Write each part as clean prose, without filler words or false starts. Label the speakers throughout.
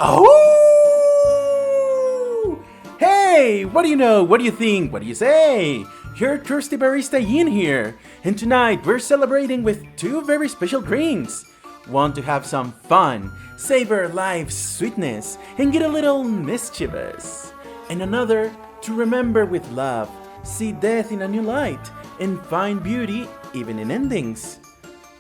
Speaker 1: Oh! Hey, what do you know? What do you think? What do you say? Your thirsty barista Yin here, and tonight we're celebrating with two very special drinks. One to have some fun, savor life's sweetness, and get a little mischievous. And another to remember with love, see death in a new light, and find beauty even in endings.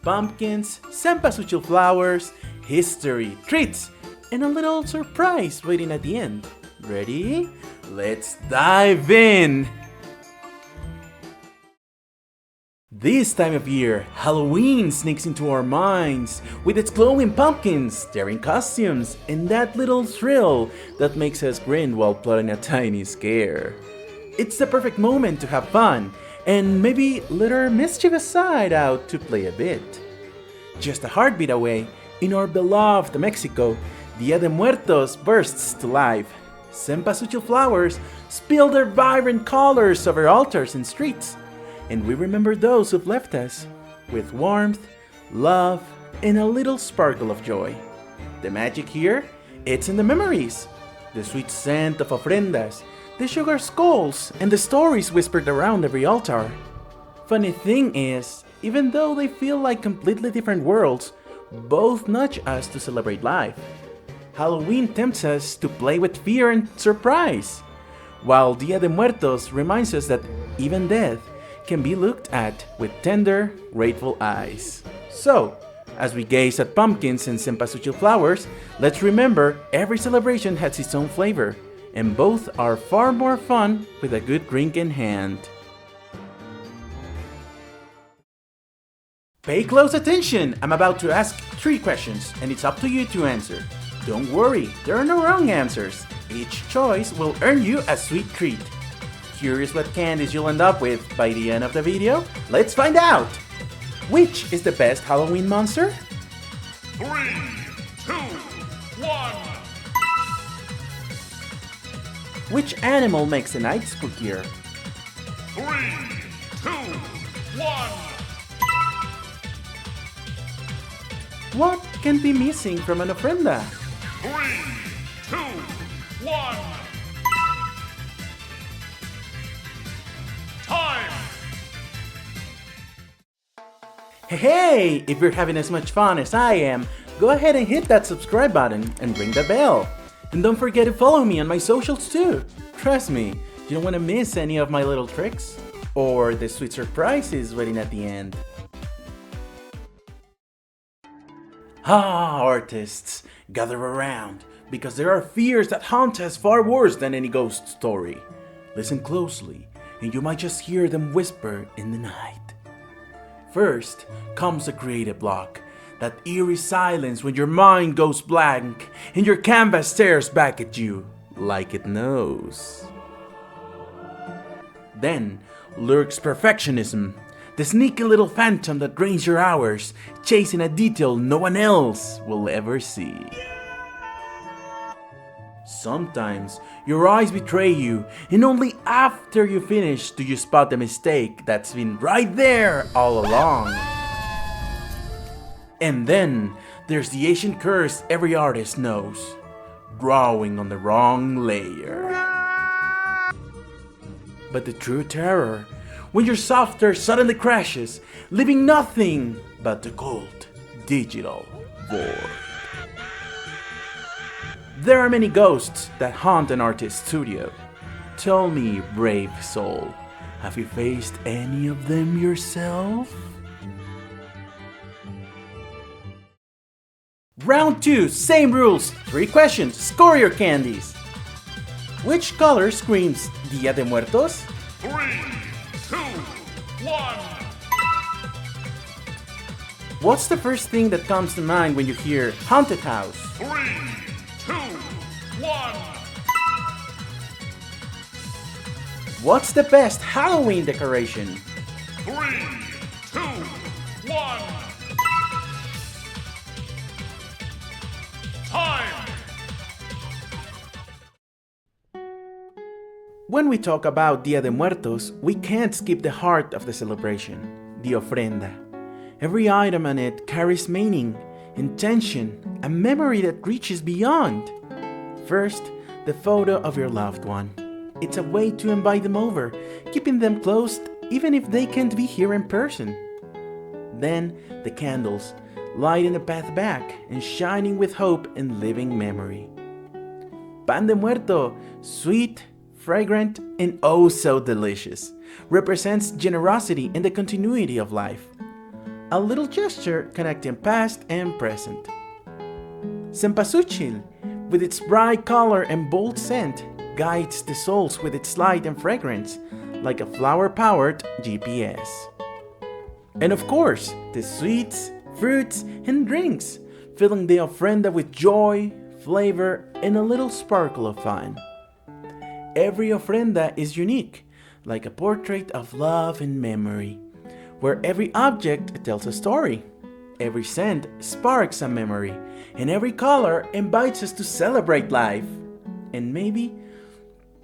Speaker 1: Pumpkins, Cempasúchil flowers, history, treats, and a little surprise waiting at the end. Ready? Let's dive in! This time of year, Halloween sneaks into our minds with its glowing pumpkins, daring costumes, and that little thrill that makes us grin while plotting a tiny scare. It's the perfect moment to have fun and maybe let our mischievous side out to play a bit. Just a heartbeat away, in our beloved Mexico, Día de Muertos bursts to life. Cempasúchil flowers spill their vibrant colors over altars and streets. And we remember those who've left us with warmth, love, and a little sparkle of joy. The magic here, it's in the memories. The sweet scent of ofrendas, the sugar skulls, and the stories whispered around every altar. Funny thing is, even though they feel like completely different worlds, both nudge us to celebrate life. Halloween tempts us to play with fear and surprise, while Día de Muertos reminds us that even death can be looked at with tender, grateful eyes. So, as we gaze at pumpkins and Cempasúchil flowers, let's remember every celebration has its own flavor, and both are far more fun with a good drink in hand. Pay close attention! I'm about to ask 3 questions, and it's up to you to answer. Don't worry, there are no wrong answers. Each choice will earn you a sweet treat. Curious what candies you'll end up with by the end of the video? Let's find out! Which is the best Halloween monster?
Speaker 2: 3, 2, 1.
Speaker 1: Which animal makes the night spookier?
Speaker 2: 3, 2, 1.
Speaker 1: What can be missing from an ofrenda?
Speaker 2: 3, 2, 1. Time!
Speaker 1: Hey, if you're having as much fun as I am, go ahead and hit that subscribe button and ring the bell. And don't forget to follow me on my socials too. Trust me, you don't want to miss any of my little tricks or the sweet surprises waiting at the end. Ah, artists, gather around, because there are fears that haunt us far worse than any ghost story. Listen closely, and you might just hear them whisper in the night. First comes the creative block, that eerie silence when your mind goes blank and your canvas stares back at you like it knows. Then lurks perfectionism, the sneaky little phantom that drains your hours, chasing a detail no one else will ever see. Sometimes your eyes betray you, and only after you finish do you spot the mistake that's been right there all along. And then there's the ancient curse every artist knows, drawing on the wrong layer. But the true terror, when your software suddenly crashes, leaving nothing but the cold digital void. There are many ghosts that haunt an artist's studio. Tell me, brave soul, have you faced any of them yourself? Round 2, same rules, 3 questions, score your candies. Which color screams Día de Muertos?
Speaker 2: 3, 2, 1.
Speaker 1: What's the first thing that comes to mind when you hear haunted house?
Speaker 2: 3, 2, 1.
Speaker 1: What's the best Halloween decoration?
Speaker 2: 3, 2, 1. Time!
Speaker 1: When we talk about Día de Muertos, we can't skip the heart of the celebration, the ofrenda. Every item on it carries meaning, intention, a memory that reaches beyond. First, the photo of your loved one. It's a way to invite them over, keeping them close even if they can't be here in person. Then, the candles, lighting the path back and shining with hope and living memory. Pan de Muerto, sweet, fragrant, and oh so delicious, represents generosity and the continuity of life. A little gesture connecting past and present. Cempasúchil, with its bright color and bold scent, guides the souls with its light and fragrance, like a flower-powered GPS. And of course, the sweets, fruits, and drinks, filling the ofrenda with joy, flavor, and a little sparkle of fun. Every ofrenda is unique, like a portrait of love and memory, where every object tells a story, every scent sparks a memory, and every color invites us to celebrate life. And maybe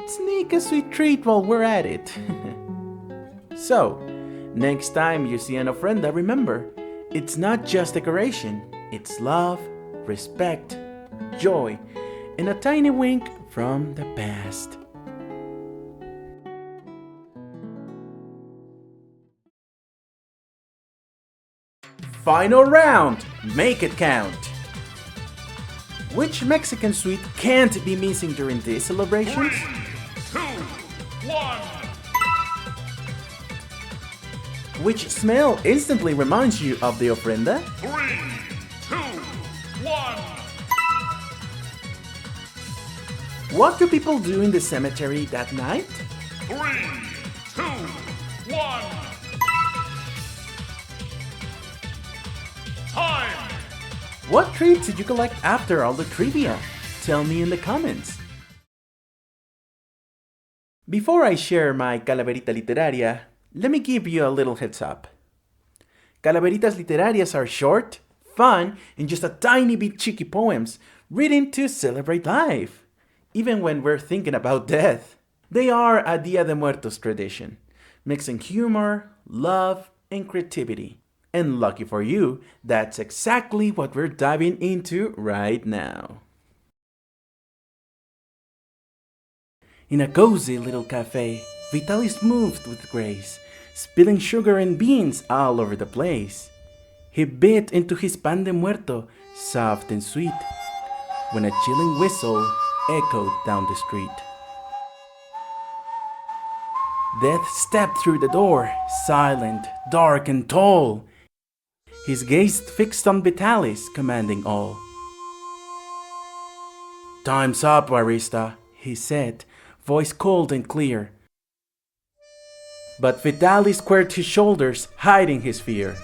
Speaker 1: sneak a sweet treat while we're at it. So, next time you see an ofrenda, remember, it's not just decoration, it's love, respect, joy, and a tiny wink from the past. Final round! Make it count! Which Mexican sweet can't be missing during these celebrations?
Speaker 2: 3, 2, 1.
Speaker 1: Which smell instantly reminds you of the ofrenda?
Speaker 2: 3, 2, 1.
Speaker 1: What do people do in the cemetery that night?
Speaker 2: 3, 2, 1. Time!
Speaker 1: What treats did you collect after all the trivia? Tell me in the comments. Before I share my calaverita literaria, let me give you a little heads up. Calaveritas literarias are short, fun, and just a tiny bit cheeky poems written to celebrate life, even when we're thinking about death. They are a Día de Muertos tradition, mixing humor, love, and creativity. And lucky for you, that's exactly what we're diving into right now. In a cozy little cafe, Vitalis moved with grace, spilling sugar and beans all over the place. He bit into his pan de muerto, soft and sweet, when a chilling whistle echoed down the street. Death stepped through the door, silent, dark, and tall, his gaze fixed on Vitalis, commanding all. "Time's up, barista," he said, voice cold and clear. But Vitalis squared his shoulders, hiding his fear.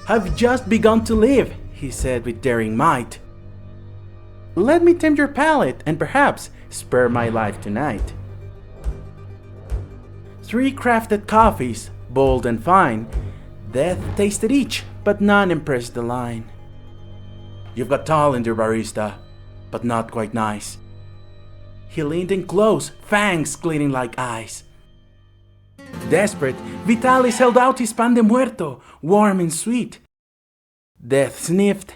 Speaker 1: "I've just begun to live," he said with daring might. "Let me tempt your palate and perhaps spare my life tonight." 3 crafted coffees, bold and fine, Death tasted each, but none impressed the line. "You've got talent, dear barista, but not quite nice." He leaned in close, fangs gleaming like eyes. Desperate, Vitalis held out his pan de muerto, warm and sweet. Death sniffed,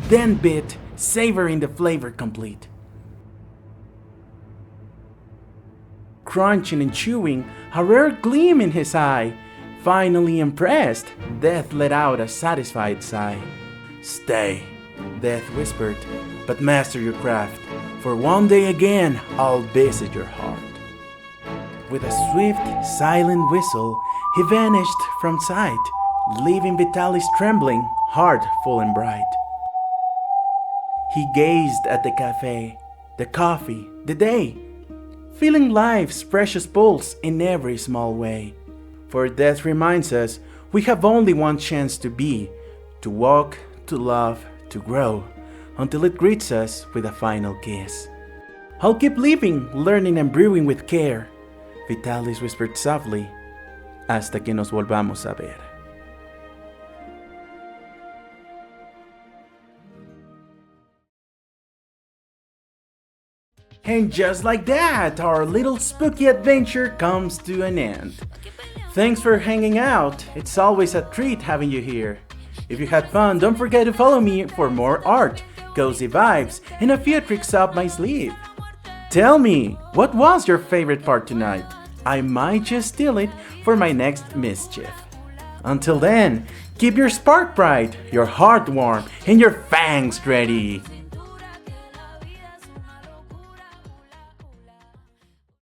Speaker 1: then bit, savoring the flavor complete. Crunching and chewing, a rare gleam in his eye. Finally impressed, Death let out a satisfied sigh. "Stay," Death whispered, "but master your craft, for one day again I'll visit your heart." With a swift, silent whistle, he vanished from sight, leaving Vitalis trembling, heart full and bright. He gazed at the cafe, the coffee, the day, feeling life's precious pulse in every small way. For death reminds us we have only one chance to be, to walk, to love, to grow, until it greets us with a final kiss. "I'll keep living, learning and brewing with care," Vitalis whispered softly, "hasta que nos volvamos a ver." And just like that, our little spooky adventure comes to an end. Thanks for hanging out. It's always a treat having you here. If you had fun, don't forget to follow me for more art, cozy vibes, and a few tricks up my sleeve. Tell me, what was your favorite part tonight? I might just steal it for my next mischief. Until then, keep your spark bright, your heart warm, and your fangs ready.